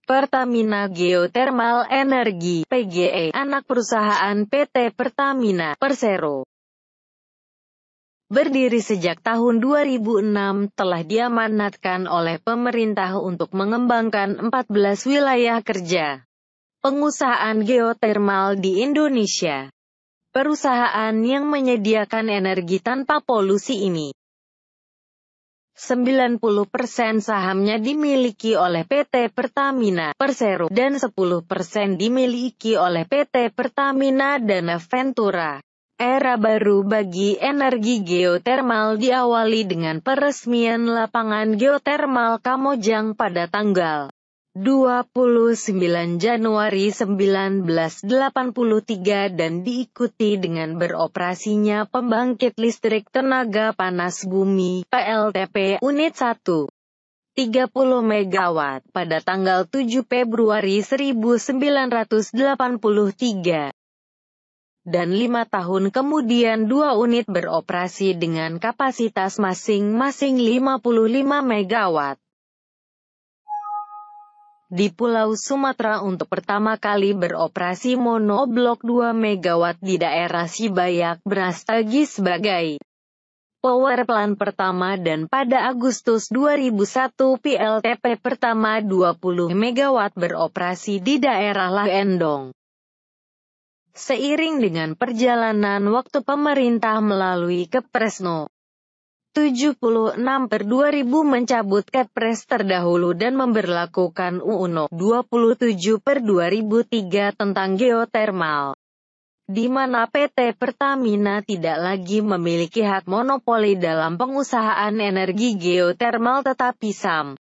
Pertamina Geothermal Energy (PGE), anak perusahaan PT Pertamina Persero. Berdiri sejak tahun 2006, telah diamanatkan oleh pemerintah untuk mengembangkan 14 wilayah kerja pengusahaan geotermal di Indonesia. Perusahaan yang menyediakan energi tanpa polusi ini 90% sahamnya dimiliki oleh PT Pertamina Persero dan 10% dimiliki oleh PT Pertamina Dana Ventura. Era baru bagi energi geotermal diawali dengan peresmian lapangan geotermal Kamojang pada tanggal 29 Januari 1983 dan diikuti dengan beroperasinya pembangkit listrik tenaga panas bumi (PLTP) unit 1 30 MW pada tanggal 7 Februari 1983. Dan 5 tahun kemudian 2 unit beroperasi dengan kapasitas masing-masing 55 MW. Di Pulau Sumatera untuk pertama kali beroperasi monoblok 2 MW di daerah Sibayak Brastagi sebagai power plant pertama, dan pada Agustus 2001 PLTP pertama 20 MW beroperasi di daerah Laendong. Seiring dengan perjalanan waktu pemerintah melalui Kepres No. 76/2000 mencabut Kepres terdahulu dan memberlakukan UU No. 27/2003 tentang geotermal, di mana PT Pertamina tidak lagi memiliki hak monopoli dalam pengusahaan energi geotermal, tetapi sama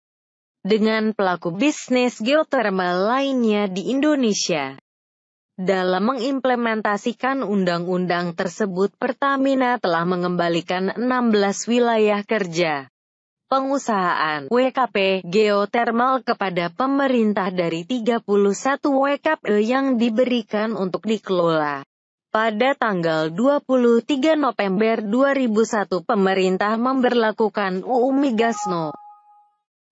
dengan pelaku bisnis geotermal lainnya di Indonesia. Dalam mengimplementasikan undang-undang tersebut, Pertamina telah mengembalikan 16 wilayah kerja pengusahaan (WKP) geotermal kepada pemerintah dari 31 WKP yang diberikan untuk dikelola. Pada tanggal 23 November 2001 pemerintah memberlakukan UU Migas No.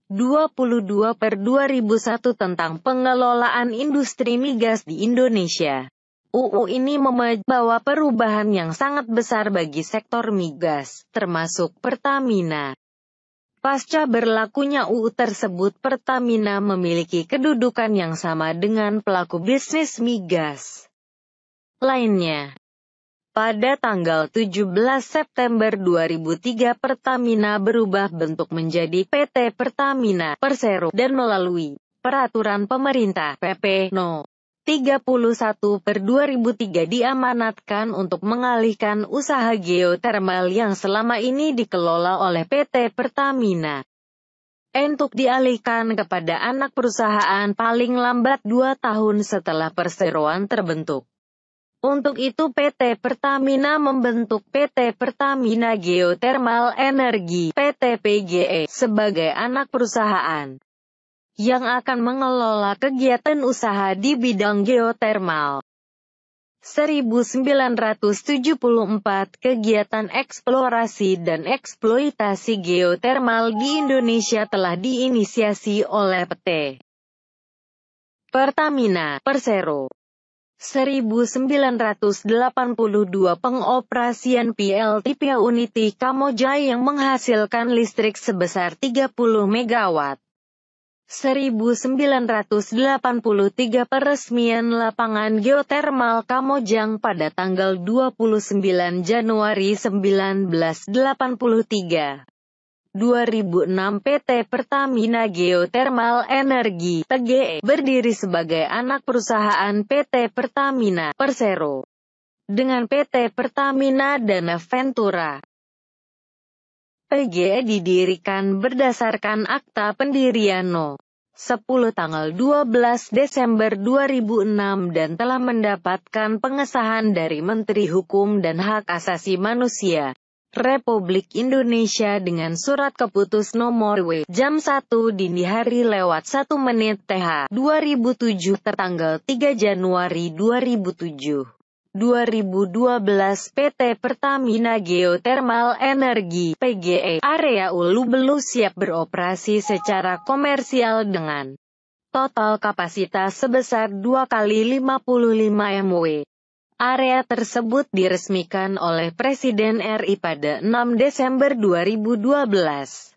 22/2001 tentang pengelolaan industri migas di Indonesia. UU ini membawa perubahan yang sangat besar bagi sektor migas, termasuk Pertamina. Pasca berlakunya UU tersebut, Pertamina memiliki kedudukan yang sama dengan pelaku bisnis migas lainnya. Pada tanggal 17 September 2003 Pertamina berubah bentuk menjadi PT Pertamina Persero dan melalui Peraturan Pemerintah PP No. 31/2003 diamanatkan untuk mengalihkan usaha geotermal yang selama ini dikelola oleh PT Pertamina untuk dialihkan kepada anak perusahaan paling lambat 2 tahun setelah perseroan terbentuk. Untuk itu PT Pertamina membentuk PT Pertamina Geothermal Energy (PT PGE) sebagai anak perusahaan yang akan mengelola kegiatan usaha di bidang geotermal. 1974 kegiatan eksplorasi dan eksploitasi geotermal di Indonesia telah diinisiasi oleh PT Pertamina Persero. 1982 pengoperasian PLTP Uniti Kamojang yang menghasilkan listrik sebesar 30 MW. 1983 peresmian lapangan geotermal Kamojang pada tanggal 29 Januari 1983. 2006 PT Pertamina Geothermal Energy (PGE) berdiri sebagai anak perusahaan PT Pertamina Persero dengan PT Pertamina Dana Ventura. PGE didirikan berdasarkan Akta Pendirian No. 10 tanggal 12 Desember 2006 dan telah mendapatkan pengesahan dari Menteri Hukum dan Hak Asasi Manusia Republik Indonesia dengan surat keputus nomor W jam 1 dini hari lewat 1 menit TH 2007 tertanggal 3 Januari 2007. 2012 PT Pertamina Geothermal Energy (PGE) area Ulu Belu siap beroperasi secara komersial dengan total kapasitas sebesar 2 kali 55 MW. Area tersebut diresmikan oleh Presiden RI pada 6 Desember 2012.